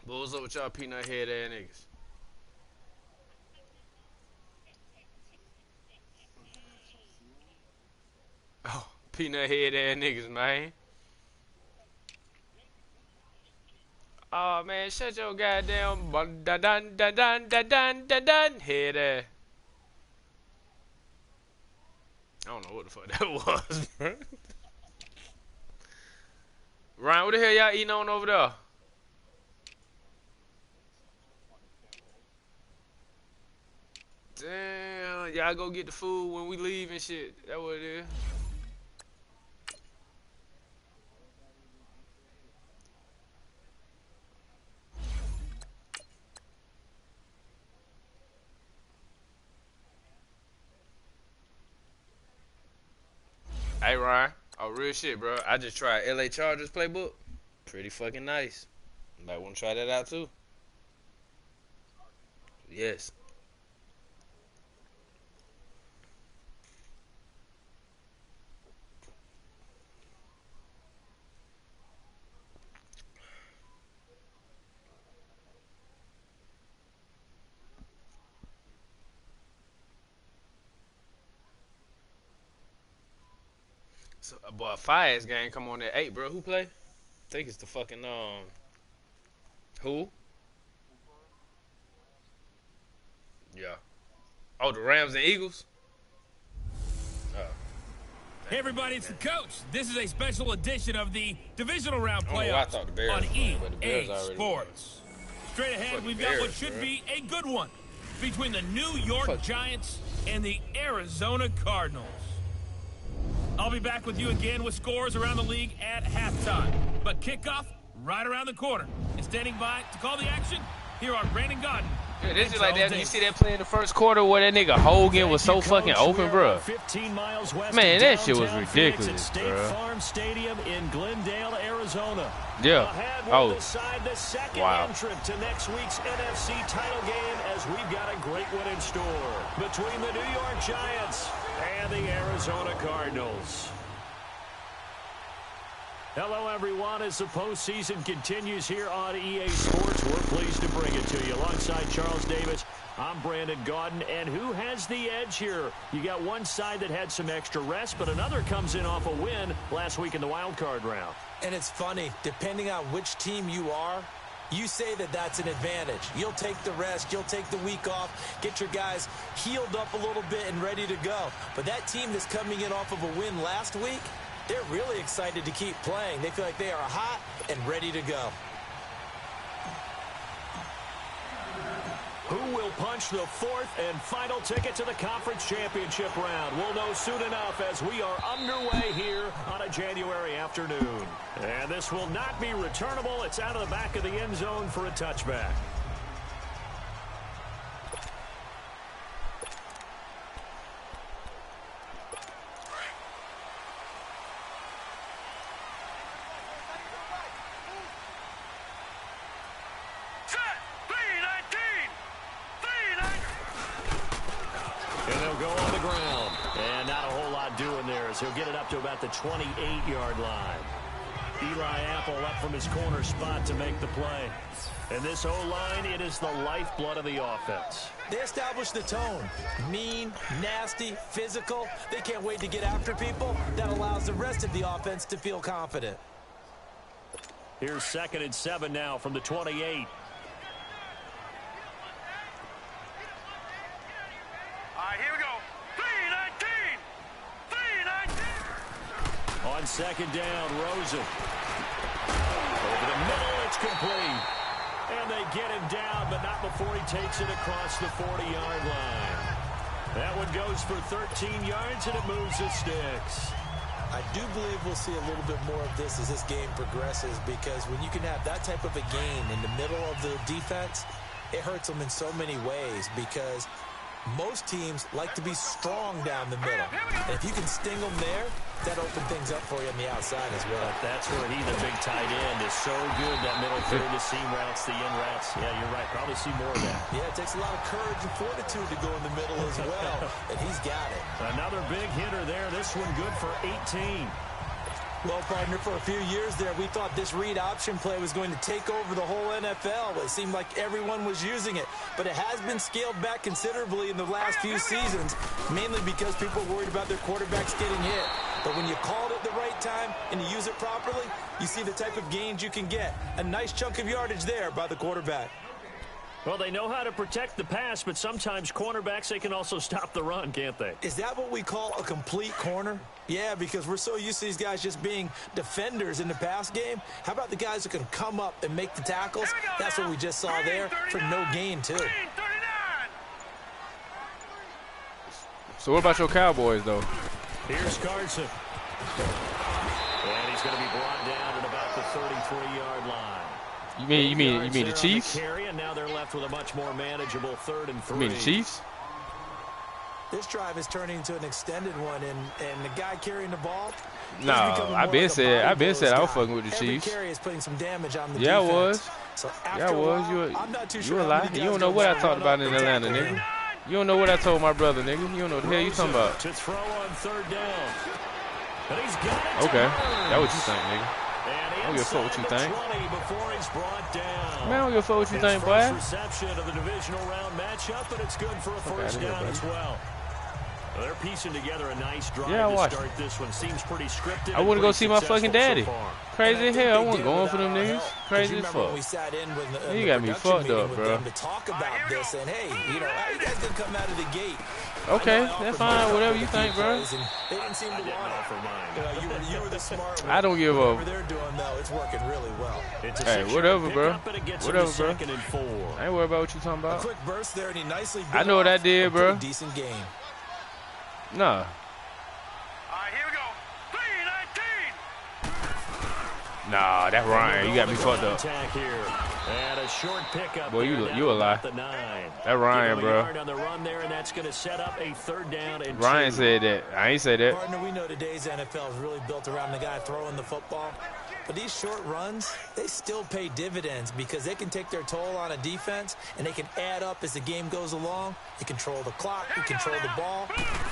But what's up with y'all peanut head ass niggas? Oh, peanut head ass niggas, man. Oh man, shut your goddamn dun dun dun dun dun dun dun dun head ass. I don't know what the fuck that was, bro. Ryan, what the hell y'all eating on over there? Damn, y'all go get the food when we leave and shit. That what it is. Hey Ryan, oh real shit, bro. I just tried LA Chargers playbook. Pretty fucking nice. Might want to try that out too. Yes. So, boy, a fire ass game come on at 8, bro. Who play? I think it's the fucking who? Yeah. Oh, the Rams and Eagles. Oh. Hey everybody, it's the coach. This is a special edition of the divisional round I playoffs thought the Bears on were playing, but the EA Bears already Sports. Straight ahead, Fucking we've got what Bears, should bro. be a good one between the New York Fuck. Giants and the Arizona Cardinals. I'll be back with you again with scores around the league at halftime. But kickoff right around the corner. And standing by to call the action, here are Brandon Godden. Yeah, this and is like Charles that. You Davis. see that play in the first quarter where that nigga Hogan was so fucking open, bro. 15 miles west Man, of that shit was downtown ridiculous, Phoenix at State bro. Farm Stadium in Glendale, Arizona. Yeah. Ahead Oh. will decide the second Wow. entrant to next week's NFC title game as we've got a great one in store between the New York Giants and the Arizona Cardinals. Hello, everyone. As the postseason continues here on EA Sports, we're pleased to bring it to you. Alongside Charles Davis, I'm Brandon Gaudin. And who has the edge here? You got one side that had some extra rest, but another comes in off a win last week in the wild card round. And it's funny, depending on which team you are, you say that that's an advantage. You'll take the rest, you'll take the week off, get your guys healed up a little bit and ready to go. But that team that's coming in off of a win last week, they're really excited to keep playing. They feel like they are hot and ready to go. Who will punch the fourth and final ticket to the conference championship round? We'll know soon enough as we are underway here on a January afternoon. And this will not be returnable. It's out of the back of the end zone for a touchback. And they'll go on the ground. And not a whole lot doing there as he'll get it up to about the 28-yard line. Eli Apple up from his corner spot to make the play. And this O-line, it is the lifeblood of the offense. They establish the tone. Mean, nasty, physical. They can't wait to get after people. That allows the rest of the offense to feel confident. Here's 2nd and 7 now from the 28. On 2nd down, Rosen. Over the middle, it's complete. And they get him down, but not before he takes it across the 40-yard line. That one goes for 13 yards, and it moves the sticks. I do believe we'll see a little bit more of this as this game progresses, because when you can have that type of a gain in the middle of the defense, it hurts them in so many ways, because most teams like to be strong down the middle. And if you can sting them there, that opens things up for you on the outside as well. That's where he, the big tight end, is so good, that middle third, the seam routes, the in routes. Yeah, you're right. Probably see more of that. Yeah, it takes a lot of courage and fortitude to go in the middle as well, and he's got it. Another big hitter there. This one good for 18. Well, partner, for a few years there, we thought this read option play was going to take over the whole NFL. It seemed like everyone was using it, but it has been scaled back considerably in the last few seasons, mainly because people are worried about their quarterbacks getting hit. But when you call it at the right time and you use it properly, you see the type of gains you can get. A nice chunk of yardage there by the quarterback. Well, they know how to protect the pass, but sometimes cornerbacks, they can also stop the run, can't they? Is that what we call a complete corner? Yeah, because we're so used to these guys just being defenders in the pass game. How about the guys who can come up and make the tackles? That's what we just saw there for no gain, too. So what about your Cowboys, though? Here's Carson. And he's going to be brought down at about the 33-yard line. You mean the Chiefs? And now they're left with a much more manageable 3rd and 3. You mean the Chiefs? This drive is turning into an extended one, and the guy carrying the ball. No, I've been said I was fucking with the Chiefs. Every carry is putting some damage on the yeah, defense. I was. So Yeah, I was. You a lie. You don't know what I talked about in Atlanta, him. nigga. You don't know what I told my brother, nigga. You don't know what the hell you talking about. To throw on 3rd down. And he's got it. Okay, that's what you think, nigga. I don't give a fuck what you think. Man, I don't give a fuck what you think, boy. Reception of the divisional round matchup, and it's good for a first down as well. They're piecing together a nice drive to start this one. Seems pretty scripted. I want to go see my fucking daddy. Crazy as hell. I wasn't going for them niggas. Crazy as fuck. You got me fucked up, bro. To talk about this, and hey, you know, how you guys gonna come out of the gate? Okay, that's fine. Whatever you think, bro. They didn't seem to want it. You were the smart one. I don't give a. Whatever they're doing, though, it's working really well. Hey, whatever, bro. Whatever, bro. I ain't worried about what you talking A about. quick burst there, and he nicely. I know what I did, bro. Decent game. Nah. All right, here we go. 3-19. Nah, that Ryan. You got me fucked up. And a short pickup. Boy, you a lie. That Ryan, bro. On the run there, and that's going to set up a 3rd down and Ryan 2. said that. I ain't say that. Partner, we know today's NFL is really built around the guy throwing the football. But these short runs, they still pay dividends because they can take their toll on a defense, and they can add up as the game goes along. You control the clock, you control the ball,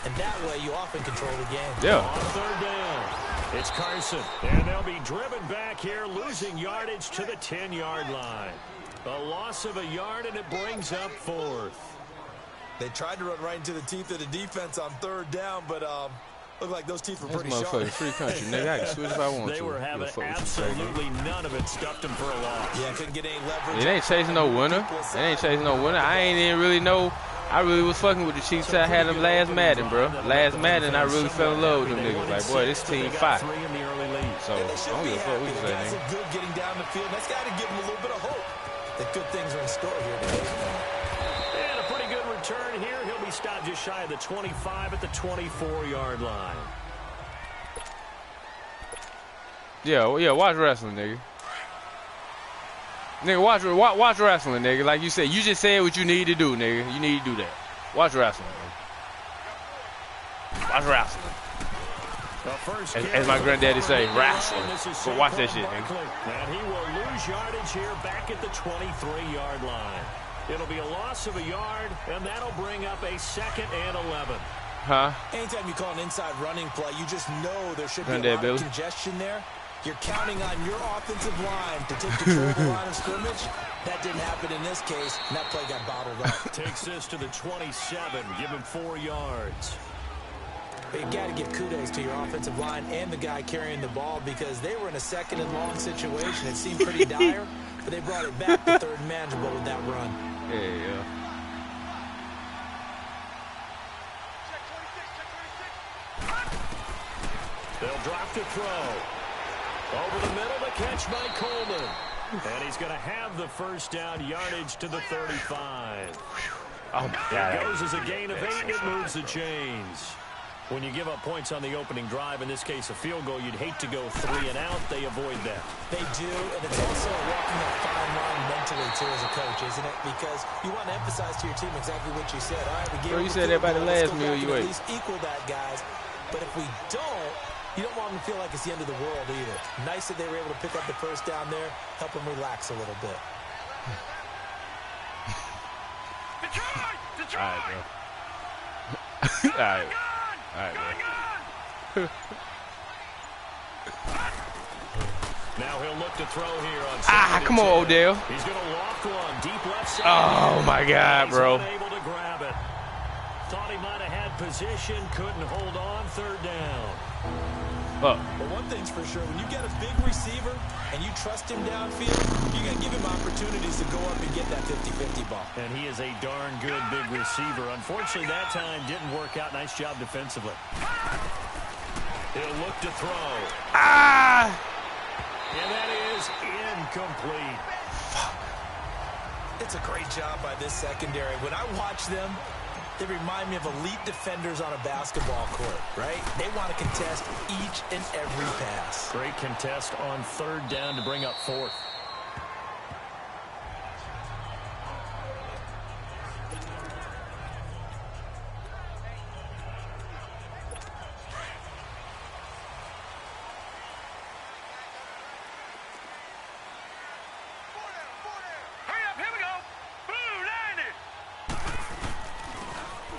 and that way you often control the game. Yeah. On 3rd down, it's Carson, and they'll be driven back here, losing yardage to the 10-yard line. A loss of a yard, and it brings up 4th. They tried to run right into the teeth of the defense on 3rd down, but looked like those teeth were pretty sharp. Motherfucking free country, nigga. I can switch if I want to. They were having absolutely none of it, stuffed them for a loss. Yeah, couldn't get any leverage. It ain't chasing no winner. It ain't chasing no winner. I ain't even really know. I really was fucking with the Chiefs. I had them last Madden, bro. Last Madden, I really fell in love with them niggas. Like, boy, this team fire. So, I don't give a fuck what you say, nigga. nigga. Good getting down the field. That's got to give them a little bit of hope that good things are in store here today. And a pretty good return here. He'll be stopped just shy of the 25 at the 24-yard line. Yeah, watch wrestling, nigga. Nigga, watch wrestling, nigga. Like you said, you just said what you need to do, nigga. You need to do that. Watch wrestling, nigga. Watch wrestling. As my granddaddy say, wrestling. But watch that shit, nigga. And he will lose yardage here back at the 23-yard line. It'll be a loss of a yard, and that'll bring up a 2nd and 11. Huh? Anytime you call an inside running play, you just know there should be a lot of congestion there. You're counting on your offensive line to take control of the line of scrimmage. That didn't happen in this case, and that play got bottled up. Takes this to the 27, give him 4 yards. But you got to give kudos to your offensive line and the guy carrying the ball because they were in a 2nd and long situation. It seemed pretty dire, but they brought it back to 3rd and manageable with that run. Yeah. They'll drop to throw. Over the middle, the catch by Coleman. And he's going to have the first down, yardage to the 35. Oh, my God. It goes as a gain of 8, and it moves the chains. When you give up points on the opening drive, in this case a field goal, you'd hate to go 3 and out. They avoid that. They do, and it's also walking that fine line mentally, too, as a coach, isn't it? Because you want to emphasize to your team exactly what you said. All right, we gave you said that by the last meal you ate. At least equal that, guys. But if we don't, you don't want them to feel like it's the end of the world either. Nice that they were able to pick up the first down there, help them relax a little bit. Detroit! All right, bro. All right. All right, bro. Now he'll look to throw here on come on, Odell. He's going to loft one deep left side. Oh, my God, bro. He's unable to grab it. Thought he might have had position, couldn't hold on, third down. But one thing's for sure, when you get a big receiver and you trust him downfield, you're going to give him opportunities to go up and get that 50-50 ball. And he is a darn good big receiver. Unfortunately, that time didn't work out. Nice job defensively. He'll look to throw. And that is incomplete. It's a great job by this secondary. When I watch them, they remind me of elite defenders on a basketball court, right? They want to contest each and every pass. Great contest on third down to bring up fourth.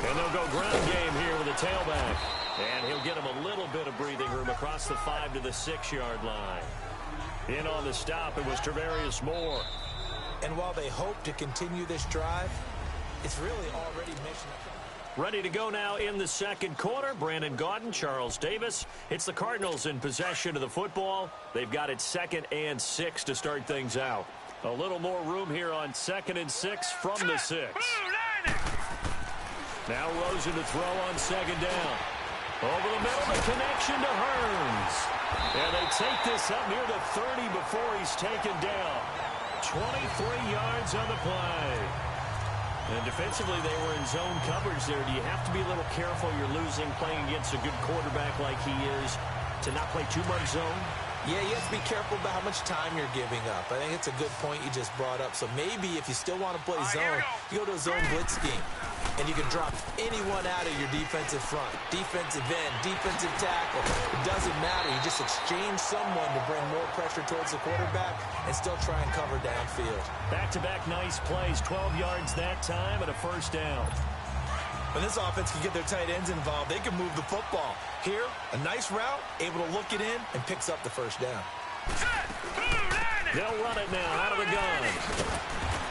And they'll go ground game here with a tailback. And he'll get him a little bit of breathing room across the 5 to the 6-yard line. In on the stop, it was Travarius Moore. And while they hope to continue this drive, it's really already mission accomplished. Ready to go now in the second quarter. Brandon Gaudin, Charles Davis. It's the Cardinals in possession of the football. They've got it 2nd and 6 to start things out. A little more room here on 2nd and 6 from the 6. Now Rosen to throw on 2nd down. Over the middle, the connection to Hearns. And they take this up near the 30 before he's taken down. 23 yards on the play. And defensively, they were in zone coverage there. Do you have to be a little careful? You're losing, playing against a good quarterback like he is, to not play too much zone? Yeah, you have to be careful about how much time you're giving up. I think it's a good point you just brought up. So maybe if you still want to play zone, you go to a zone blitz scheme. And you can drop anyone out of your defensive front. Defensive end, defensive tackle. It doesn't matter. You just exchange someone to bring more pressure towards the quarterback and still try and cover downfield. Back-to-back nice plays. 12 yards that time and a first down. When this offense can get their tight ends involved, they can move the football. Here, a nice route, able to look it in, and picks up the first down. They'll run it now out of the gun.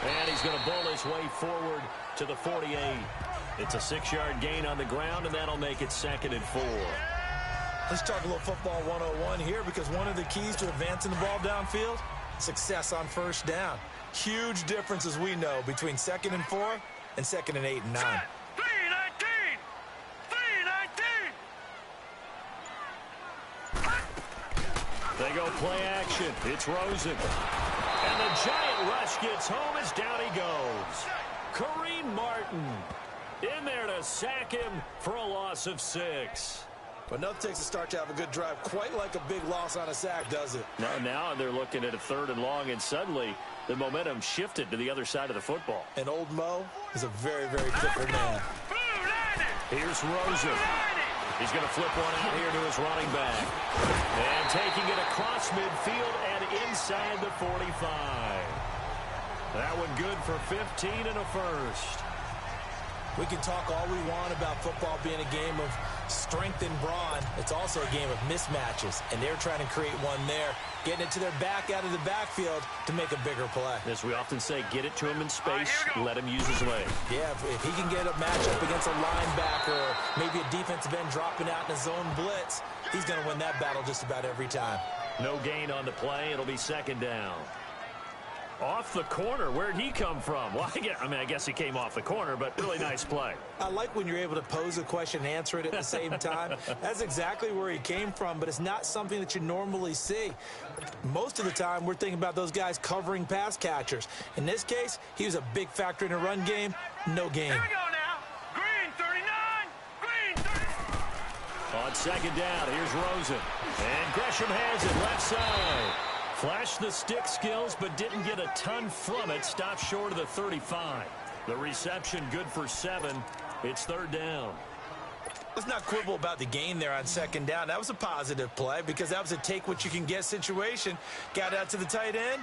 And he's going to bull his way forward to the 48. It's a 6-yard gain on the ground, and that'll make it 2nd and 4. Let's talk a little football 101 here, because one of the keys to advancing the ball downfield, success on first down. Huge difference, as we know, between 2nd and 4 and 2nd and 8 and 9. They go play action. It's Rosen. And the giant rush gets home as down he goes. Kareem Martin in there to sack him for a loss of 6. But nothing takes a start to have a good drive quite like a big loss on a sack, does it? Now they're looking at a 3rd and long, and suddenly the momentum shifted to the other side of the football. And old Mo is a very, very fickle man. Here's Rosen. He's going to flip one out here to his running back. And taking it across midfield and inside the 45. That one good for 15 and a first. We can talk all we want about football being a game of strength and brawn. It's also a game of mismatches, and they're trying to create one there, getting it to their back out of the backfield to make a bigger play. As we often say, get it to him in space, let him use his legs. Yeah, if he can get a matchup against a linebacker, or maybe a defensive end dropping out in a zone blitz, he's going to win that battle just about every time. No gain on the play. It'll be 2nd down. Off the corner. Where'd he come from? Well, I guess he came off the corner, but really nice play. I like when you're able to pose a question and answer it at the same time. That's exactly where he came from, but it's not something that you normally see. Most of the time, we're thinking about those guys covering pass catchers. In this case, he was a big factor in the run game. No gain. Here we go now. Green 39. Green 30. On 2nd down, here's Rosen. And Gresham has it left side. Flashed the stick skills, but didn't get a ton from it. Stopped short of the 35. The reception good for 7. It's 3rd down. Let's not quibble about the gain there on 2nd down. That was a positive play because that was a take-what-you-can-get situation. Got out to the tight end.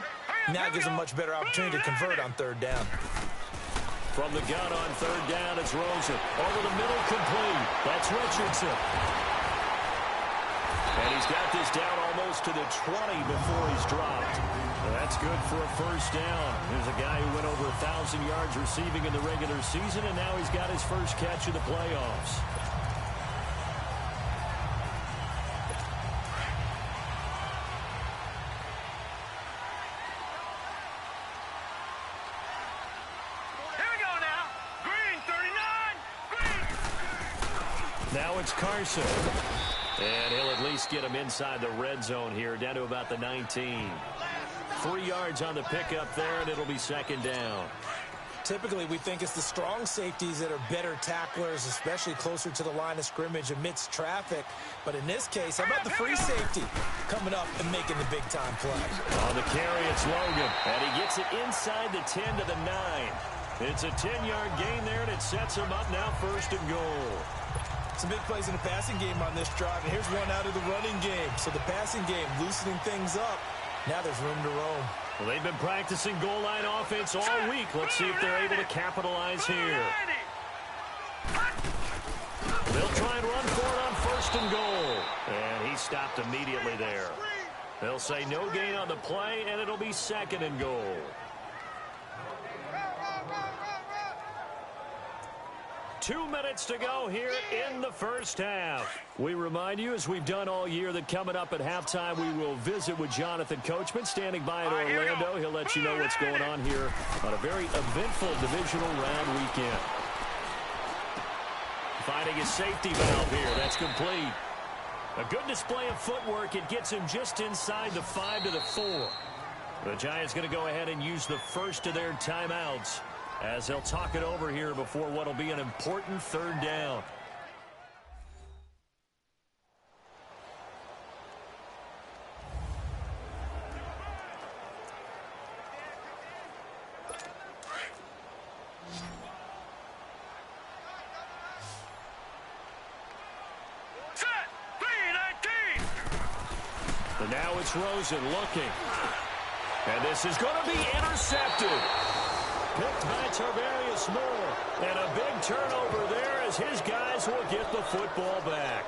Now it gives him a much better opportunity to convert on 3rd down. From the gun on 3rd down, it's Rosen. Over the middle, complete. That's Richardson. And he's got this down almost to the 20 before he's dropped. Well, that's good for a first down. There's a guy who went over 1,000 yards receiving in the regular season, and now he's got his first catch of the playoffs. Now it's Carson. And he'll at least get him inside the red zone here, down to about the 19. 3 yards on the pickup there, and it'll be second down. Typically, we think it's the strong safeties that are better tacklers, especially closer to the line of scrimmage amidst traffic. But in this case, how about the free safety coming up and making the big-time play? On the carry, it's Logan. And he gets it inside the 10 to the 9. It's a 10-yard gain there, and it sets him up now first and goal. Some big plays in the passing game on this drive, and here's one out of the running game. So the passing game loosening things up. Now there's room to roam. Well, they've been practicing goal line offense all week. Let's see if they're able to capitalize here. They'll try and run for it on first and goal. And he stopped immediately there. They'll say no gain on the play, and it'll be second and goal. Two minutes to go here in the first half. We remind you, as we've done all year, that coming up at halftime, we will visit with Jonathan Coachman, standing by in Orlando. He'll let you know what's going on here on a very eventful divisional round weekend. Finding his safety valve here. That's complete. A good display of footwork. It gets him just inside the 5 to the 4. The Giants going to go ahead and use the first of their timeouts, as they'll talk it over here before what will be an important third down. Set! 3-19! And now it's Rosen looking. And this is going to be intercepted. Picked by Tarvarius Moore. And a big turnover there as his guys will get the football back.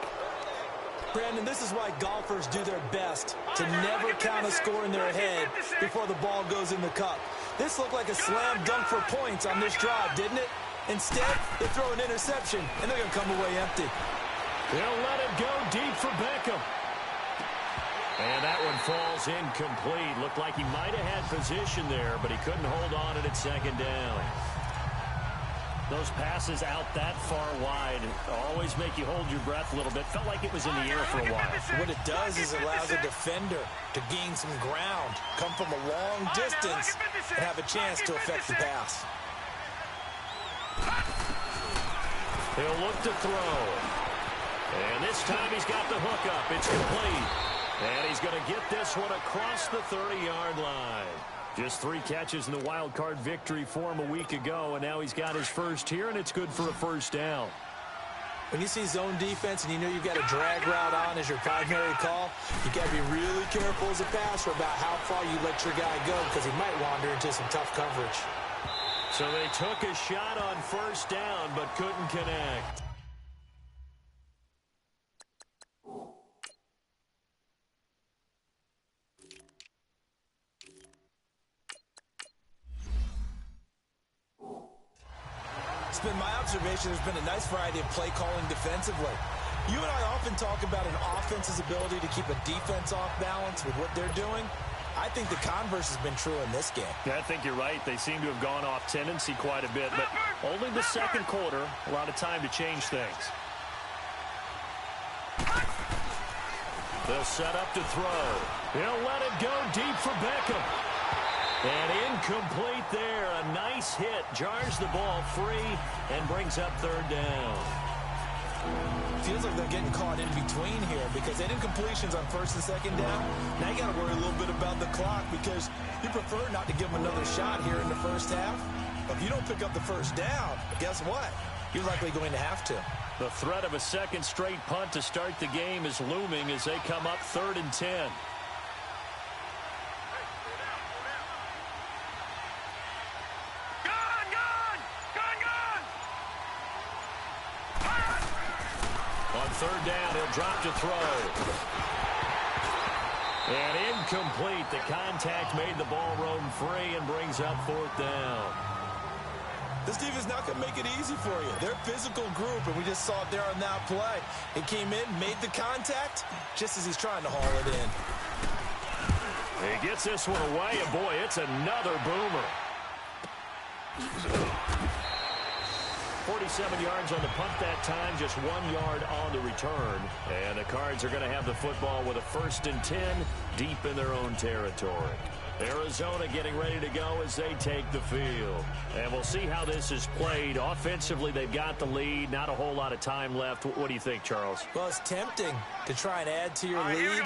Brandon, this is why golfers do their best to never count a score in their head before the ball goes in the cup. This looked like a slam dunk for points on this drive, didn't it? Instead, they throw an interception, and they're going to come away empty. They'll let it go deep for Beckham. And that one falls incomplete. Looked like he might have had position there, but he couldn't hold on it at second down. Those passes out that far wide always make you hold your breath a little bit. Felt like it was in the air for a while. What it does is it allows a defender to gain some ground, come from a long distance, and have a chance to affect the pass. He'll look to throw. And this time he's got the hook up. It's complete. And he's going to get this one across the 30-yard line. Just 3 catches in the wild card victory for him a week ago, and now he's got his first here, and it's good for a first down. When you see zone defense and you know you've got a drag route on as your primary call, you got to be really careful as a passer about how far you let your guy go, because he might wander into some tough coverage. So they took a shot on first down but couldn't connect. It's been my observation there's been a nice variety of play calling defensively. You and I often talk about an offense's ability to keep a defense off balance with what they're doing. I think the converse has been true in this game. Yeah, I think you're right. They seem to have gone off tendency quite a bit, but only the second quarter, a lot of time to change things. They'll set up to throw. He'll let it go deep for Beckham. And incomplete there. A nice hit. Jars the ball free and brings up third down. Feels like they're getting caught in between here because they did completions on first and second down. Now you got to worry a little bit about the clock because you prefer not to give them another shot here in the first half. But if you don't pick up the first down, guess what? You're likely going to have to. The threat of a second straight punt to start the game is looming as they come up 3rd and 10. On 3rd third down. He'll drop to throw. And incomplete. The contact made the ball roam free and brings up fourth down. This defense not going to make it easy for you. They're a physical group, and we just saw it there on that play. It came in, made the contact, just as he's trying to haul it in. He gets this one away, and boy, it's another boomer. 47 yards on the punt that time, just 1 yard on the return. And the Cards are going to have the football with a 1st and 10 deep in their own territory. Arizona getting ready to go as they take the field. And we'll see how this is played. Offensively, they've got the lead. Not a whole lot of time left. What do you think, Charles? Well, it's tempting to try and add to your lead,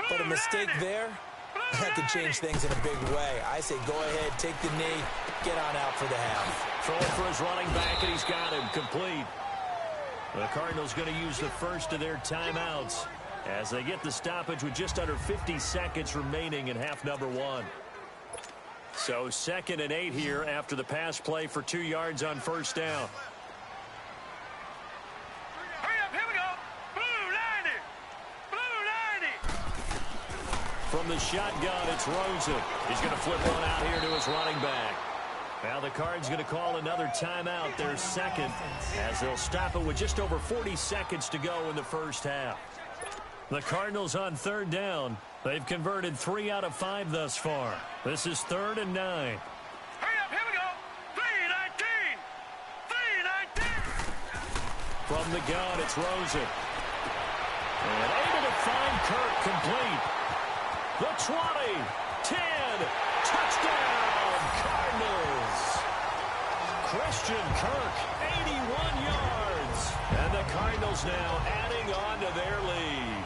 but a mistake there, that could change things in a big way. I say go ahead, take the knee, get on out for the half. Throwing for his running back, and he's got him complete. The Cardinals going to use the first of their timeouts as they get the stoppage with just under 50 seconds remaining in half number 1. So 2nd and 8 here after the pass play for 2 yards on first down. Hurry up, here we go. Blue 90. From the shotgun, it's Rosen. He's going to flip one out here to his running back. Now the Cards going to call another timeout, their 2nd, as they'll stop it with just over 40 seconds to go in the first half. The Cardinals on 3rd down. They've converted 3 out of 5 thus far. This is 3rd and 9. Hurry up, here we go. 3-19. 3-19. From the gun, it's Rosen. And able to find Kirk complete. The 20, 10, touchdown, Cardinals. Christian Kirk, 81 yards. And the Cardinals now adding on to their lead.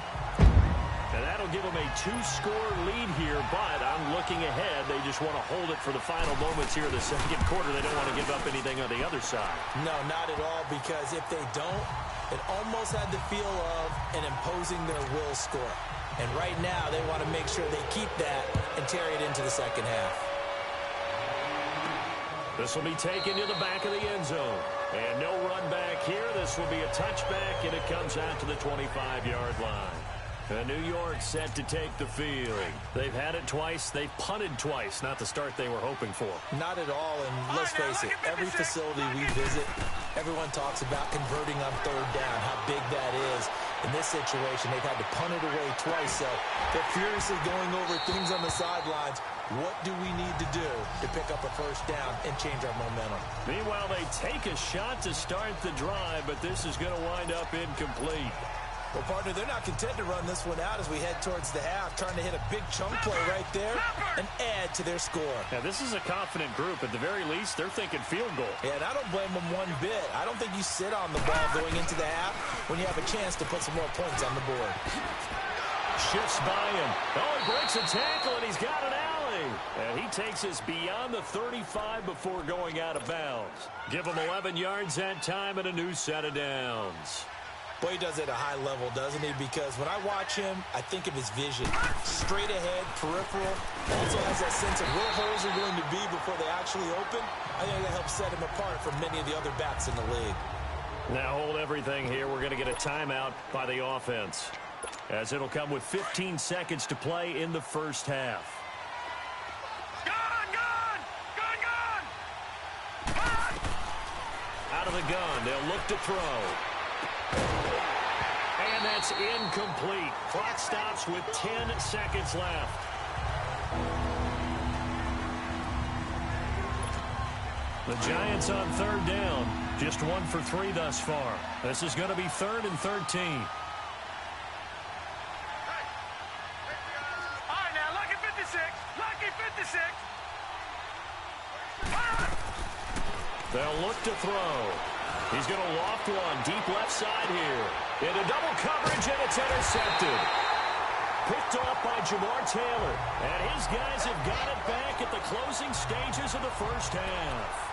And that'll give them a 2-score lead here, but I'm looking ahead. They just want to hold it for the final moments here in the 2nd quarter. They don't want to give up anything on the other side. No, not at all, because if they don't, it almost had the feel of an imposing their will score. And right now, they want to make sure they keep that and carry it into the 2nd half. This will be taken to the back of the end zone. And no run back here. This will be a touchback, and it comes out to the 25-yard line. And New York set to take the field. They've had it twice. They've punted twice. Not the start they were hoping for. Not at all, and let's face it, every facility we visit, everyone talks about converting on 3rd down, how big that is. In this situation, they've had to punt it away twice, so they're furiously going over things on the sidelines. What do we need to do to pick up a 1st down and change our momentum? Meanwhile, they take a shot to start the drive, but this is going to wind up incomplete. Well, partner, they're not content to run this one out as we head towards the half, trying to hit a big chunk play right there and add to their score. Now, this is a confident group. At the very least, they're thinking field goal. Yeah, and I don't blame them one bit. I don't think you sit on the ball going into the half when you have a chance to put some more points on the board. Shifts by him. Oh, he breaks a tackle, and he's got an alley. And he takes us beyond the 35 before going out of bounds. Give him 11 yards that time and a new set of downs. Boy, he does it at a high level, doesn't he? Because when I watch him, I think of his vision. Straight ahead, peripheral. Also has that sense of where holes are going to be before they actually open. I think that helps set him apart from many of the other backs in the league. Now hold everything here. We're going to get a timeout by the offense, as it'll come with 15 seconds to play in the first half. Out of the gun, they'll look to throw. And that's incomplete. Clock stops with 10 seconds left. The Giants on 3rd down. Just 1 for 3 thus far. This is going to be 3rd and 13. All right, now, lucky 56. Lucky 56. They'll look to throw. He's going to loft one deep left side here. Into double coverage, and it's intercepted. Picked off by Jamar Taylor. And his guys have got it back at the closing stages of the first half.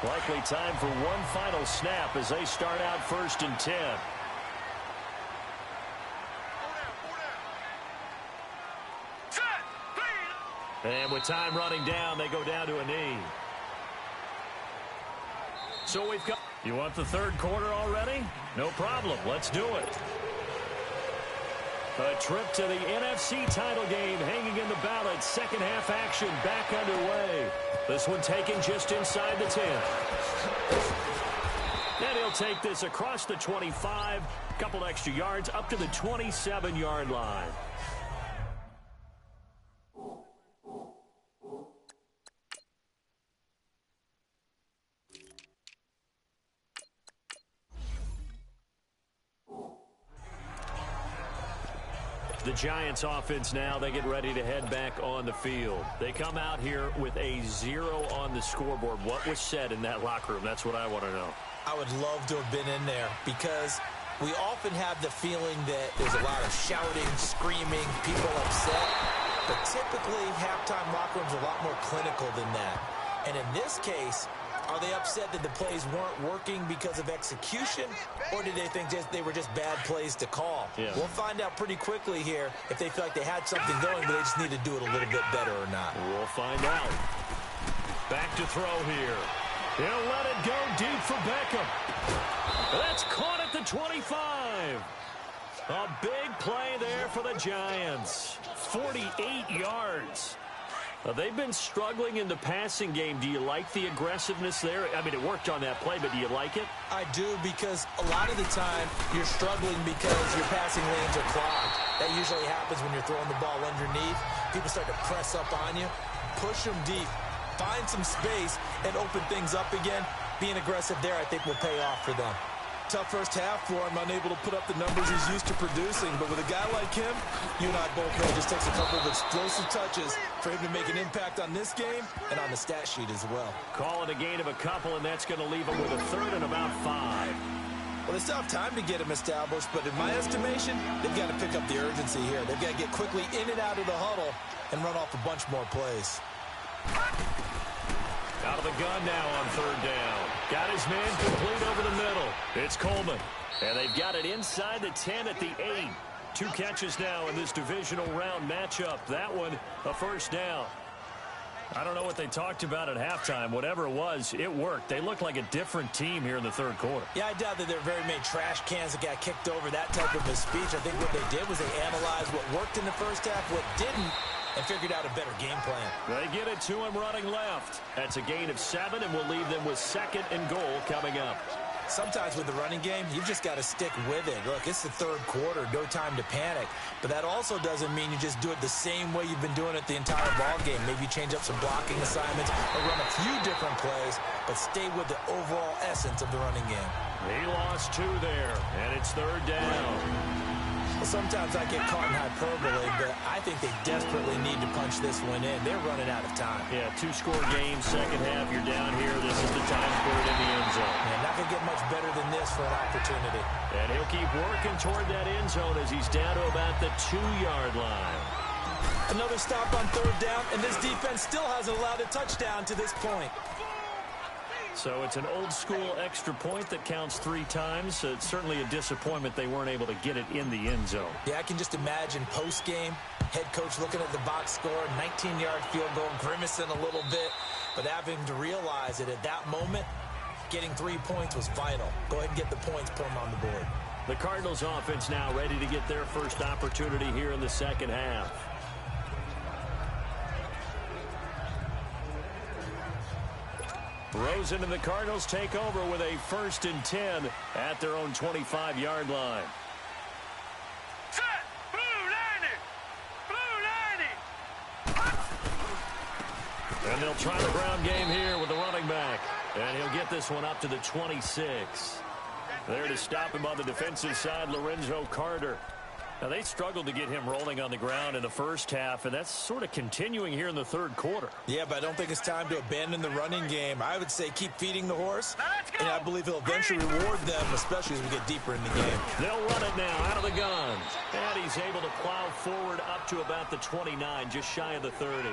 Likely time for one final snap as they start out 1st and 10. And with time running down, they go down to a knee. So we've got... You want the third quarter already? No problem. Let's do it. A trip to the NFC title game hanging in the balance. Second half action back underway. This one taken just inside the 10. And he'll take this across the 25. Couple extra yards up to the 27-yard line. The Giants offense now, they get ready to head back on the field. They come out here with a 0 on the scoreboard. What was said in that locker room? That's what I want to know. I would love to have been in there because we often have the feeling that there's a lot of shouting, screaming, people upset. But typically, halftime locker rooms are a lot more clinical than that. And in this case, are they upset that the plays weren't working because of execution, or did they think they were just bad plays to call? Yeah. We'll find out pretty quickly here if they feel like they had something going, but they just need to do it a little bit better or not. We'll find out. Back to throw here. He'll let it go deep for Beckham. That's caught at the 25. A big play there for the Giants. 48 yards. They've been struggling in the passing game. Do you like the aggressiveness there? I mean, it worked on that play, but do you like it? I do, because a lot of the time you're struggling because your passing lanes are clogged. That usually happens when you're throwing the ball underneath. People start to press up on you. Push them deep. Find some space and open things up again. Being aggressive there, I think, will pay off for them. Tough first half for him, unable to put up the numbers he's used to producing. But with a guy like him, you and I both know it just takes a couple of explosive touches for him to make an impact on this game and on the stat sheet as well. Call it a gain of a couple, and that's going to leave him with a third and about 5. Well, they still have time to get him established, but in my estimation, they've got to pick up the urgency here. They've got to get quickly in and out of the huddle and run off a bunch more plays. Out of the gun now on third down. Got his man complete over the middle. It's Coleman. And they've got it inside the 10 at the 8. 2 catches now in this divisional round matchup. That one, a first down. I don't know what they talked about at halftime. Whatever it was, it worked. They look like a different team here in the third quarter. Yeah, I doubt that there are very many trash cans that got kicked over, that type of a speech. I think what they did was they analyzed what worked in the first half, what didn't, and figured out a better game plan. They get it to him running left. That's a gain of 7, and we'll leave them with 2nd and goal coming up. Sometimes with the running game, you've just got to stick with it. Look, it's the third quarter, no time to panic. But that also doesn't mean you just do it the same way you've been doing it the entire ball game. Maybe you change up some blocking assignments or run a few different plays, but stay with the overall essence of the running game. He lost 2 there, and it's third down. Well, sometimes I get caught in hyperbole, but I think they desperately need to punch this one in. They're running out of time. Yeah, 2-score game, second half, you're down here. This is the time to put it in the end zone. Man, not going to get much better than this for an opportunity. And he'll keep working toward that end zone as he's down to about the 2-yard line. Another stop on third down, and this defense still hasn't allowed a touchdown to this point. So it's an old-school extra point that counts 3 times. So it's certainly a disappointment they weren't able to get it in the end zone. Yeah, I can just imagine post-game, head coach looking at the box score, 19-yard field goal, grimacing a little bit, but having to realize that at that moment, getting 3 points was vital. Go ahead and get the points, put them on the board. The Cardinals offense now ready to get their first opportunity here in the second half. Rosen and the Cardinals take over with a 1st and 10 at their own 25-yard line. Set! Blue 90! And they'll try the ground game here with the running back. And he'll get this one up to the 26. There to stop him on the defensive side, Lorenzo Carter. Now, they struggled to get him rolling on the ground in the first half, and that's sort of continuing here in the third quarter. Yeah, but I don't think it's time to abandon the running game. I would say keep feeding the horse, and I believe he'll eventually reward them, especially as we get deeper in the game. They'll run it now out of the gun. And he's able to plow forward up to about the 29, just shy of the 30.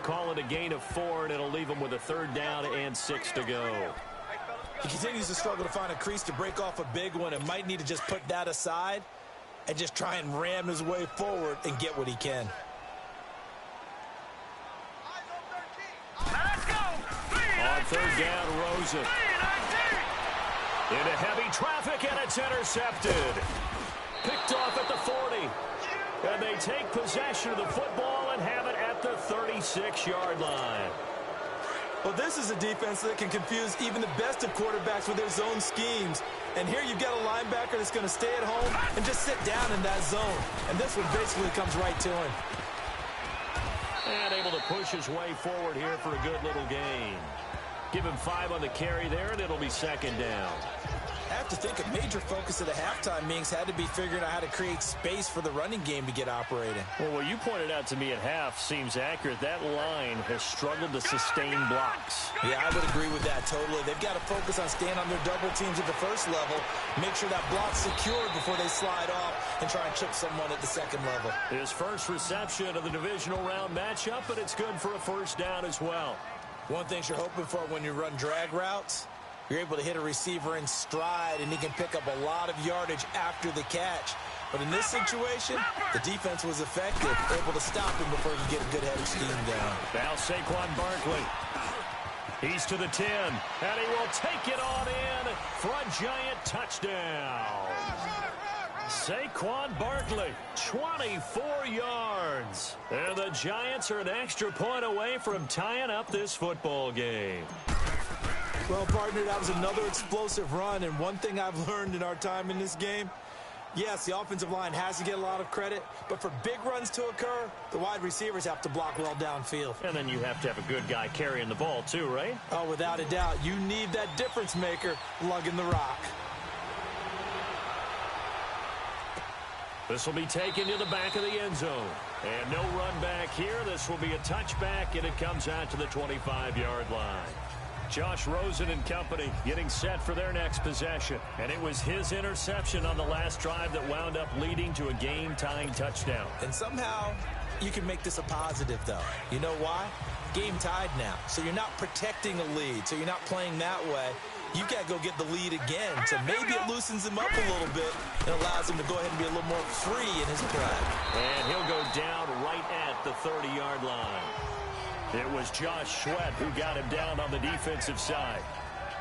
Call it a gain of 4, and it'll leave him with a third down and 6 to go. He continues to struggle to find a crease to break off a big one and might need to just put that aside and just try and ram his way forward and get what he can. Let's go! On third down, Rosen. Into heavy traffic, and it's intercepted. Picked off at the 40. And they take possession of the football and have it at the 36-yard line. Well, this is a defense that can confuse even the best of quarterbacks with their zone schemes. And here you've got a linebacker that's going to stay at home and just sit down in that zone. And this one basically comes right to him. And able to push his way forward here for a good little gain. Give him 5 on the carry there, and it'll be second down. I have to think a major focus of the halftime meetings had to be figuring out how to create space for the running game to get operating. Well, what you pointed out to me at half seems accurate. That line has struggled to sustain blocks. Yeah, I would agree with that totally. They've got to focus on staying on their double teams at the first level, make sure that block's secured before they slide off and try and chip someone at the second level. His first reception of the divisional round matchup, but it's good for a first down as well. One thing you're hoping for when you run drag routes, you're able to hit a receiver in stride, and he can pick up a lot of yardage after the catch. But in this situation, the defense was effective, able to stop him before he could get a good head of steam down. Now Saquon Barkley. He's to the 10, and he will take it on in for a giant touchdown. Saquon Barkley, 24 yards. And the Giants are an extra point away from tying up this football game. Well, partner, that was another explosive run, and one thing I've learned in our time in this game, yes, the offensive line has to get a lot of credit, but for big runs to occur, the wide receivers have to block well downfield. And then you have to have a good guy carrying the ball too, right? Oh, without a doubt. You need that difference maker lugging the rock. This will be taken to the back of the end zone. And no run back here. This will be a touchback, and it comes out to the 25-yard line. Josh Rosen and company getting set for their next possession. And it was his interception on the last drive that wound up leading to a game-tying touchdown. And somehow you can make this a positive, though. You know why? Game tied now. So you're not protecting a lead. So you're not playing that way. You've got to go get the lead again. So maybe it loosens him up a little bit and allows him to go ahead and be a little more free in his play. And he'll go down right at the 30-yard line. It was Josh Sweat who got him down on the defensive side.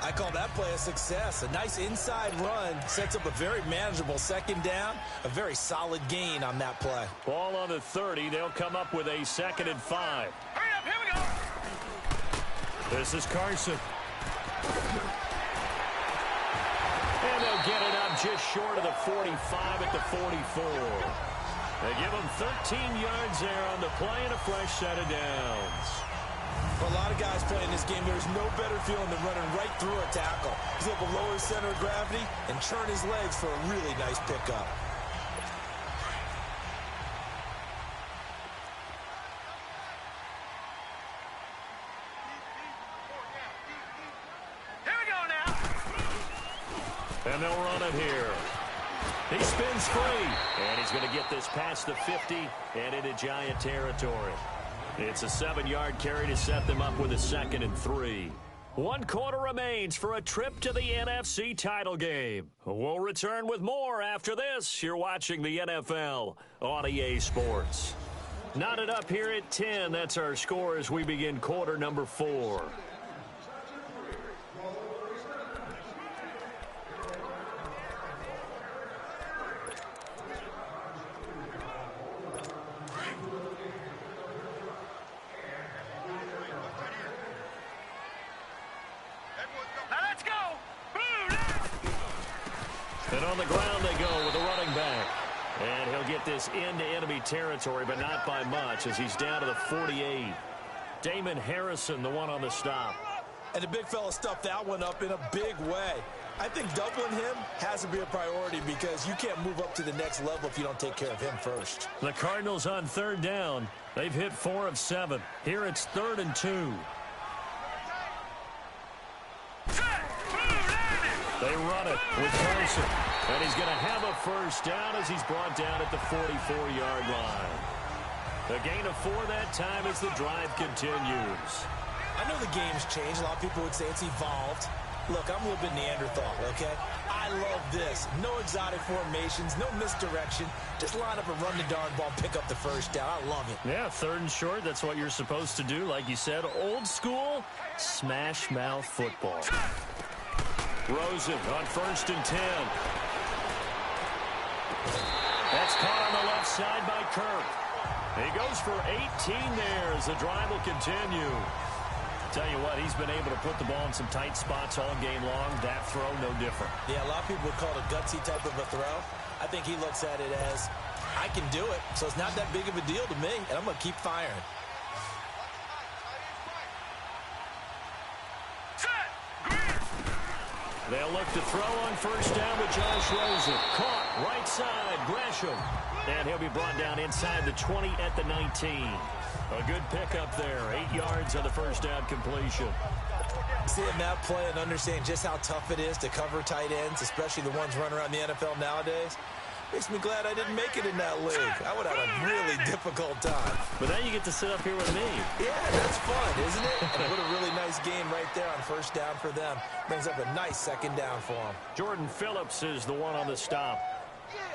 I call that play a success. A nice inside run sets up a very manageable second down, a very solid gain on that play. Ball on the 30. They'll come up with a 2nd and 5. Hurry up, here we go. This is Carson. And they'll get it up just short of the 45 at the 44. They give him 13 yards there on the play and a fresh set of downs. For a lot of guys playing this game, there's no better feeling than running right through a tackle. He's able to lower his center of gravity and churn his legs for a really nice pickup. Here we go now. And they'll run it here. He spins free, and he's going to get this past the 50 and into Giant territory. It's a 7-yard carry to set them up with a 2nd and 3. 1 quarter remains for a trip to the NFC title game. We'll return with more after this. You're watching the NFL on EA Sports. Knotted up here at 10. That's our score as we begin quarter number 4. Now let's go. Boom. And on the ground they go with the running back. And he'll get this into enemy territory, but not by much as he's down to the 48. Damon Harrison, the one on the stop. And the big fella stuffed that one up in a big way. I think doubling him has to be a priority because you can't move up to the next level if you don't take care of him first. The Cardinals on 3rd down. They've hit 4 of 7. Here it's 3rd and 2. They run it with Carson. And he's going to have a first down as he's brought down at the 44-yard line. A gain of 4 that time as the drive continues. I know the game's changed. A lot of people would say it's evolved. Look, I'm a little bit Neanderthal, okay? I love this. No exotic formations, no misdirection. Just line up and run the darn ball, pick up the first down. I love it. Yeah, 3rd and short. That's what you're supposed to do. Like you said, old school, smash mouth football. Rosen on 1st and 10. That's caught on the left side by Kirk. He goes for 18 there as the drive will continue. Tell you what, he's been able to put the ball in some tight spots all game long. That throw, no different. Yeah, a lot of people would call it a gutsy type of a throw. I think he looks at it as, I can do it, so it's not that big of a deal to me, and I'm going to keep firing. They'll look to throw on 1st down with Josh Rosen. Caught, right side, Gresham. And he'll be brought down inside the 20 at the 19. A good pickup there. 8 yards on the 1st down completion. Seeing that play and understand just how tough it is to cover tight ends, especially the ones running around the NFL nowadays, makes me glad I didn't make it in that league. I would have a really difficult time. But now you get to sit up here with me. Yeah, that's fun, isn't it? And put a really nice game right there on 1st down for them. Brings up a nice 2nd down for them. Jordan Phillips is the one on the stop.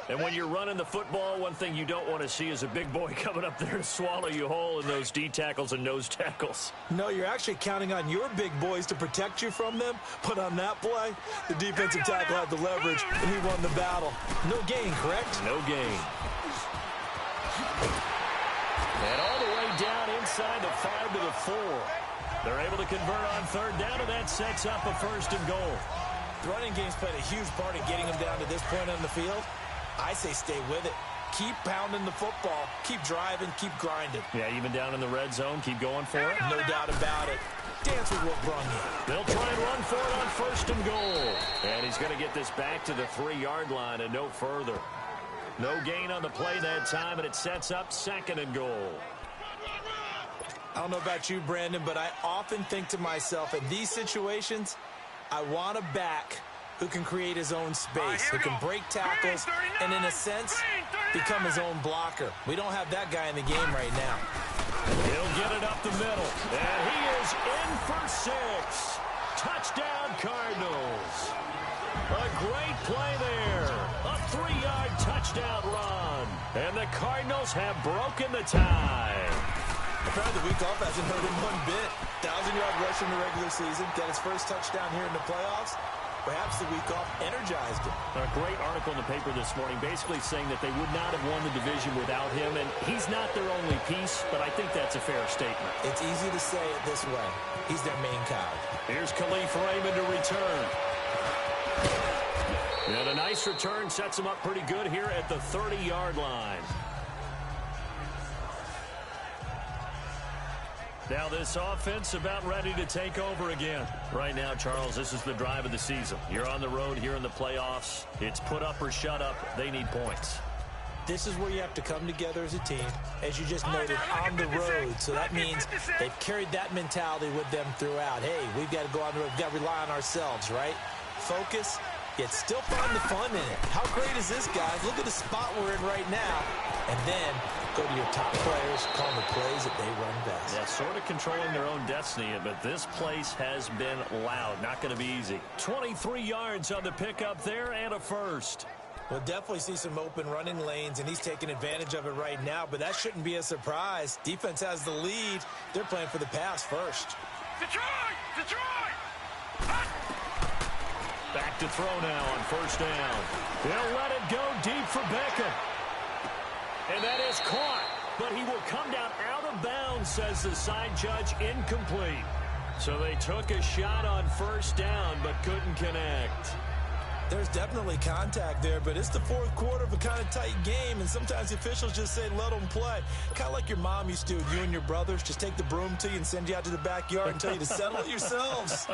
And when you're running the football, one thing you don't want to see is a big boy coming up there to swallow you whole in those D tackles and nose tackles. No, you're actually counting on your big boys to protect you from them. But on that play, the defensive tackle had the leverage, and he won the battle. No gain, correct? No gain. And all the way down inside the 5 to the 4. They're able to convert on 3rd down, and that sets up a 1st and goal. The running game's played a huge part in getting them down to this point on the field. I say stay with it. Keep pounding the football. Keep driving. Keep grinding. Yeah, even down in the red zone, keep going for it. No doubt about it. Dance with what brung you. They'll try and run for it on 1st and goal. And he's going to get this back to the 3-yard line and no further. No gain on the play that time, and it sets up 2nd and goal. I don't know about you, Brandon, but I often think to myself, in these situations, I want a back who can create his own space, who can break tackles, and in a sense, become his own blocker. We don't have that guy in the game right now. He'll get it up the middle, and he is in for 6. Touchdown, Cardinals. A great play there. A 3-yard touchdown run. And the Cardinals have broken the tie. Apparently the week off hasn't hurt him one bit. 1,000-yard rush in the regular season, got his first touchdown here in the playoffs. Perhaps the week off energized him. A great article in the paper this morning basically saying that they would not have won the division without him, and he's not their only piece, but I think that's a fair statement. It's easy to say it this way. He's their main cog. Here's Khalif Raymond to return. And a nice return sets him up pretty good here at the 30-yard line. Now this offense about ready to take over again. Right now, Charles, this is the drive of the season. You're on the road here in the playoffs. It's put up or shut up. They need points. This is where you have to come together as a team, as you just noted, on the road. So that means they've carried that mentality with them throughout. Hey, we've got to go on the road. We've got to rely on ourselves, right? Focus, yet still find the fun in it. How great is this, guys? Look at the spot we're in right now. And then go to your top players, call the plays that they run best. Yeah, sort of controlling their own destiny, but this place has been loud. Not going to be easy. 23 yards on the pickup there and a first. We'll definitely see some open running lanes, and he's taking advantage of it right now, but that shouldn't be a surprise. Defense has the lead. They're playing for the pass first. Detroit! Detroit! Back to throw now on 1st down. They'll let it go deep for Beckham. And that is caught, but he will come down out of bounds, says the side judge, incomplete. So they took a shot on 1st down, but couldn't connect. There's definitely contact there, but it's the 4th quarter of a kind of tight game, and sometimes the officials just say, let them play. Kind of like your mom used to, you and your brothers, just take the broom to you and send you out to the backyard and tell you to settle it yourselves.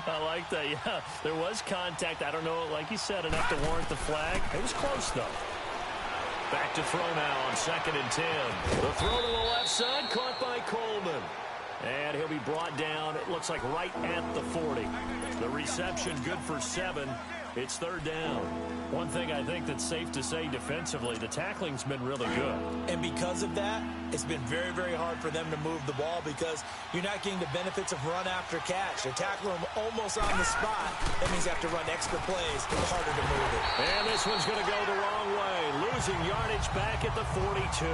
I like that, yeah. There was contact. I don't know, like you said, enough to warrant the flag. It was close, though. Back to throw now on 2nd and 10. The throw to the left side, caught by Coleman. And he'll be brought down, it looks like right at the 40. The reception good for 7. It's 3rd down. One thing I think that's safe to say defensively, the tackling's been really good. And because of that, it's been very, very hard for them to move the ball because you're not getting the benefits of run after catch. They're tackling them almost on the spot. That means you have to run extra plays. It's harder to move it. And this one's going to go the wrong way. Losing yardage back at the 42.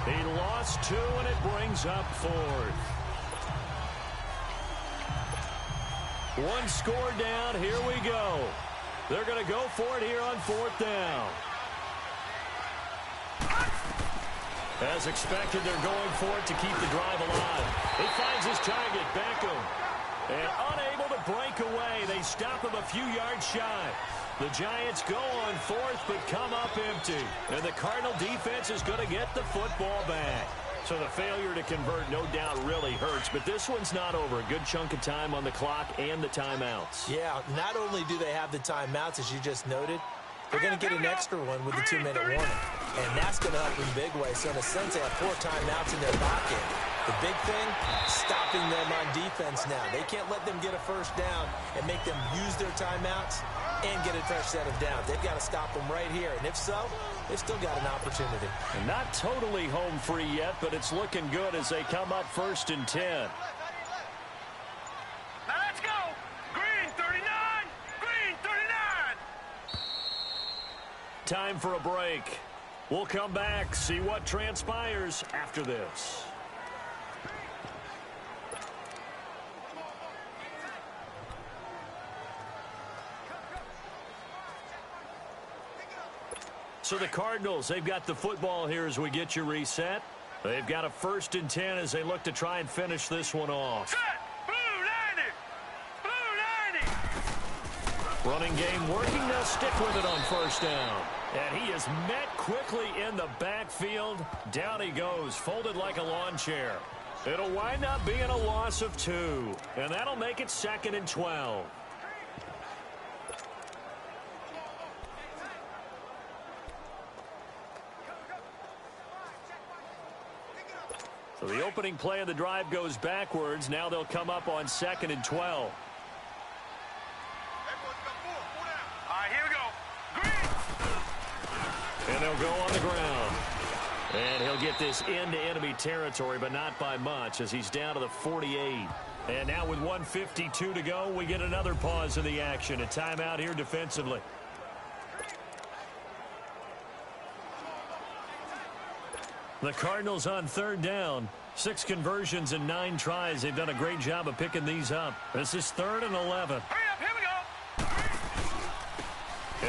He lost 2, and it brings up 4th. One score down. Here we go. They're going to go for it here on 4th down. As expected, they're going for it to keep the drive alive. He finds his target, Beckham. And unable to break away. They stop him a few yards shy. The Giants go on 4th, but come up empty. And the Cardinal defense is going to get the football back. So the failure to convert, no doubt, really hurts. But this one's not over. A good chunk of time on the clock and the timeouts. Yeah, not only do they have the timeouts, as you just noted, they're going to get an extra one with the 2-minute warning. And that's going to help in big way. So in a sense, they have 4 timeouts in their pocket. The big thing, stopping them on defense now. They can't let them get a first down and make them use their timeouts and get a fresh set of downs. They've got to stop them right here. And if so, they've still got an opportunity. And not totally home free yet, but it's looking good as they come up 1st and 10. Now let's go. Green 39. Green 39. Time for a break. We'll come back, see what transpires after this. So the Cardinals, they've got the football here as we get you reset. They've got a 1st and 10 as they look to try and finish this one off. Set. Blue 90. Blue 90. Running game working. They'll stick with it on 1st down. And he is met quickly in the backfield. Down he goes, folded like a lawn chair. It'll wind up being a loss of 2. And that'll make it 2nd and 12. So the opening play of the drive goes backwards. Now they'll come up on 2nd and 12. All right, here we go. Green. And they'll go on the ground. And he'll get this into enemy territory, but not by much as he's down to the 48. And now with 1:52 to go, we get another pause in the action. A timeout here defensively. The Cardinals on 3rd down. 6 conversions and 9 tries. They've done a great job of picking these up. This is 3rd and 11. Hurry up, here we go.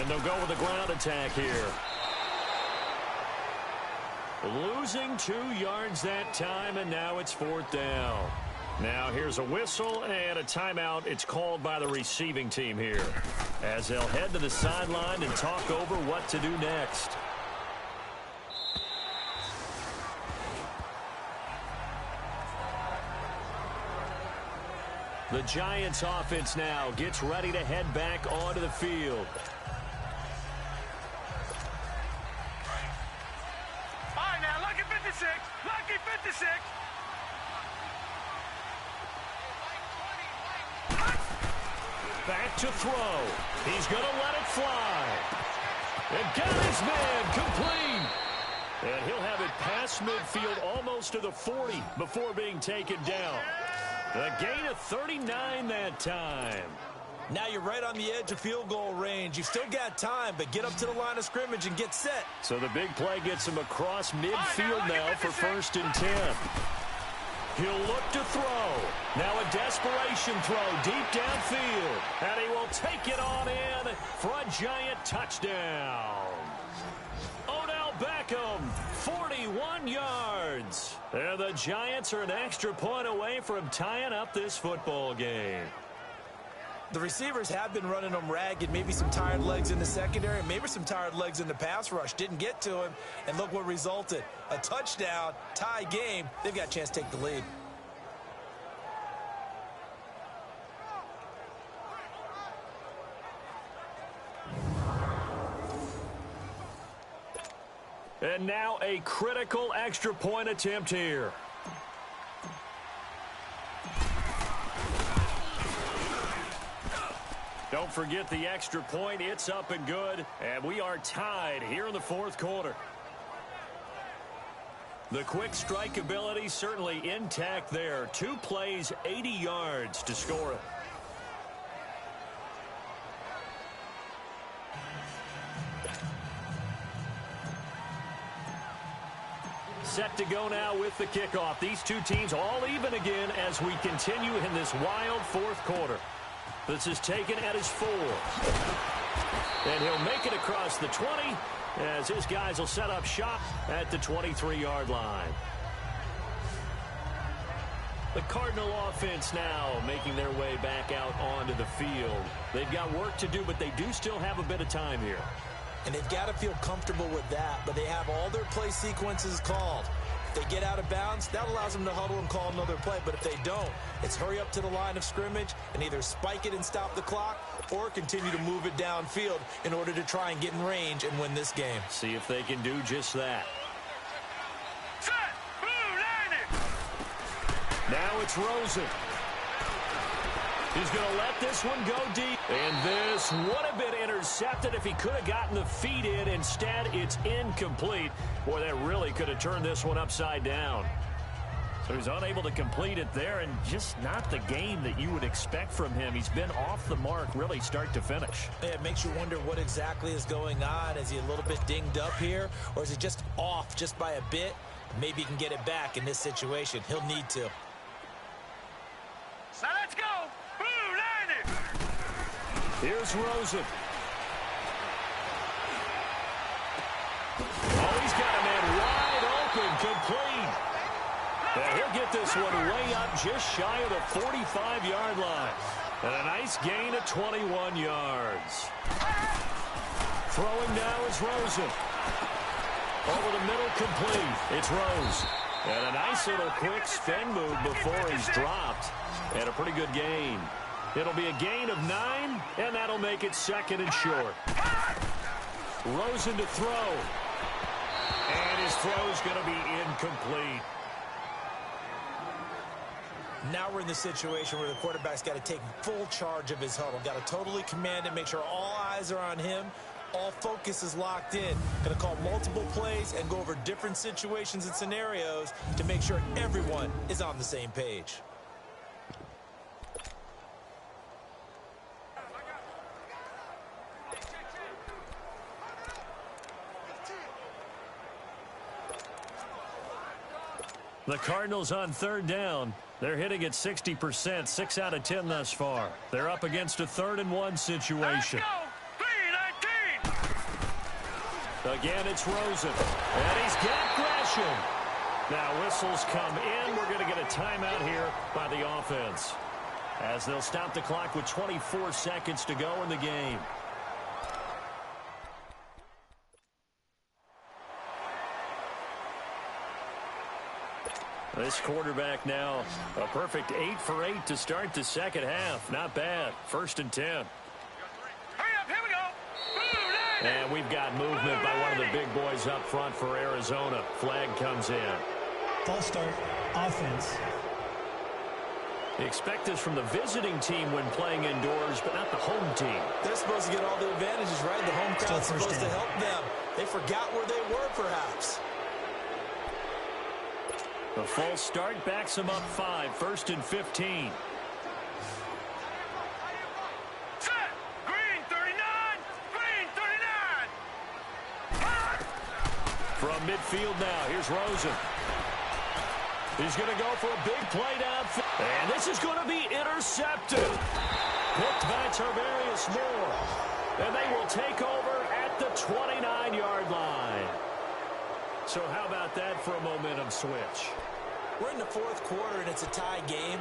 And they'll go with a ground attack here. Losing 2 yards that time, and now it's 4th down. Now here's a whistle and a timeout. It's called by the receiving team here as they'll head to the sideline and talk over what to do next. The Giants offense now gets ready to head back onto the field. All right, now, lucky 56. Lucky 56. Back to throw. He's going to let it fly. And got his man complete. And he'll have it past midfield almost to the 40 before being taken down. A gain of 39 that time. Now you're right on the edge of field goal range. You've still got time, but get up to the line of scrimmage and get set. So the big play gets him across midfield now for 1st and 10. He'll look to throw. Now a desperation throw deep downfield. And he will take it on in for a Giant touchdown. Odell Beckham, 41 yards. And the Giants are an extra point away from tying up this football game. The receivers have been running them ragged. Maybe some tired legs in the secondary, maybe some tired legs in the pass rush. Didn't get to him, and look what resulted. A touchdown, tie game. They've got a chance to take the lead. And now a critical extra point attempt here. Don't forget the extra point. It's up and good. And we are tied here in the 4th quarter. The quick strike ability certainly intact there. 2 plays, 80 yards to score it. Set to go now with the kickoff. These two teams all even again as we continue in this wild 4th quarter. This is taken at his 4. And he'll make it across the 20 as his guys will set up shop at the 23-yard line. The Cardinal offense now making their way back out onto the field. They've got work to do, but they do still have a bit of time here. And they've got to feel comfortable with that, but they have all their play sequences called. If they get out of bounds, that allows them to huddle and call another play, but if they don't, it's hurry up to the line of scrimmage and either spike it and stop the clock or continue to move it downfield in order to try and get in range and win this game. See if they can do just that. Set. Blue line it. Now it's Rosen. He's going to let this one go deep. And this would have been intercepted if he could have gotten the feet in. Instead, it's incomplete. Boy, that really could have turned this one upside down. So he's unable to complete it there, and just not the game that you would expect from him. He's been off the mark really start to finish. Yeah, it makes you wonder what exactly is going on. Is he a little bit dinged up here, or is he just off just by a bit? Maybe he can get it back in this situation. He'll need to. So let's go. Blue line it. Here's Rosen. Oh, he's got a man wide open, complete. And he'll get this one way up just shy of the 45-yard line. And a nice gain of 21 yards. Throwing now is Rosen. Over the middle, complete. It's Rose. And a nice little quick spin move before he's dropped. And a pretty good gain. It'll be a gain of 9, and that'll make it 2nd and short. Rosen to throw. And his throw's going to be incomplete. Now we're in the situation where the quarterback's got to take full charge of his huddle. Got to totally command it, make sure all eyes are on him. All focus is locked in. Going to call multiple plays and go over different situations and scenarios to make sure everyone is on the same page. The Cardinals on 3rd down. They're hitting at 60%, 6 out of 10 thus far. They're up against a 3rd and 1 situation. Let's go. 3-19. Again, it's Rosen. And he's got Gresham. Now whistles come in. We're going to get a timeout here by the offense, as they'll stop the clock with 24 seconds to go in the game. This quarterback now, a perfect 8 for 8 to start the second half. Not bad. 1st and 10. Hurry up, here we go. Blue line it. And we've got movement by one of the big boys up front for Arizona. Flag comes in. False start, offense. Expect this from the visiting team when playing indoors, but not the home team. They're supposed to get all the advantages, right? The home crowd's Still first supposed to down. help them. They forgot where they were, perhaps. The false start backs him up 5, 1st and 15. Set. Green 39. Green 39. From midfield now, here's Rosen. He's going to go for a big play downfield. And this is going to be intercepted. Picked by Tarvarius Moore. And they will take over at the 29-yard line. So how about that for a momentum switch? We're in the 4th quarter, and it's a tie game.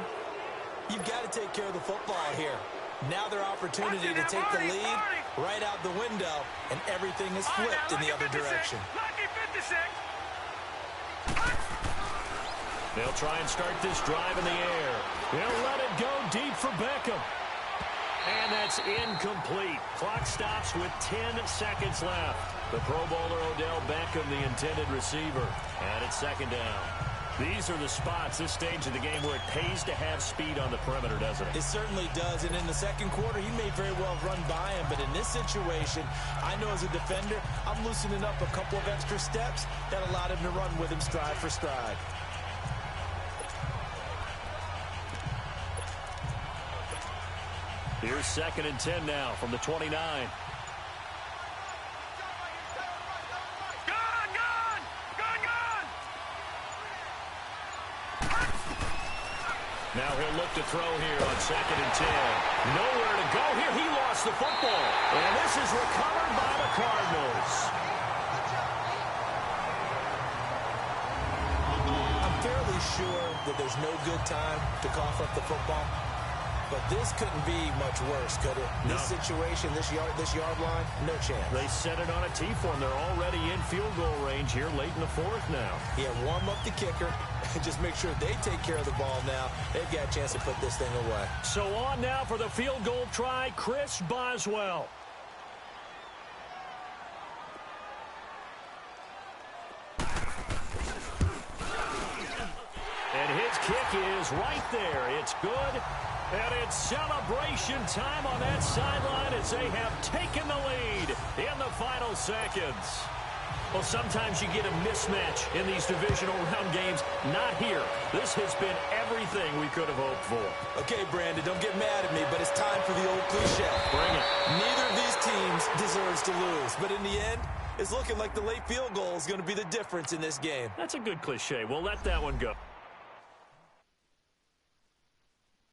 You've got to take care of the football here. Now their opportunity to take the lead right out the window, and everything is flipped in the other direction. Lucky 56. They'll try and start this drive in the air. He'll let it go deep for Beckham. And that's incomplete. Clock stops with 10 seconds left. The Pro Bowler Odell Beckham, the intended receiver. And it's 2nd down. These are the spots, this stage of the game, where it pays to have speed on the perimeter, doesn't it? It certainly does, and in the 2nd quarter, he may very well run by him, but in this situation, I know as a defender, I'm loosening up a couple of extra steps that allowed him to run with him stride for stride. Here's 2nd and 10 now from the 29. Now he'll look to throw here on 2nd and 10. Nowhere to go here. He lost the football. And this is recovered by the Cardinals. I'm fairly sure that there's no good time to cough up the football. But this couldn't be much worse, could it? No. This situation, this yard line, no chance. They set it on a T-form. They're already in field goal range here late in the 4th now. Yeah, warm up the kicker. Just make sure they take care of the ball now. They've got a chance to put this thing away. So on now for the field goal try, Chris Boswell. And his kick is right there. It's good. And it's celebration time on that sideline as they have taken the lead in the final seconds. Well, sometimes you get a mismatch in these divisional round games. Not here. This has been everything we could have hoped for. Okay, Brandon, don't get mad at me, but it's time for the old cliche. Bring it. Neither of these teams deserves to lose, but in the end, it's looking like the late field goal is going to be the difference in this game. That's a good cliche. We'll let that one go.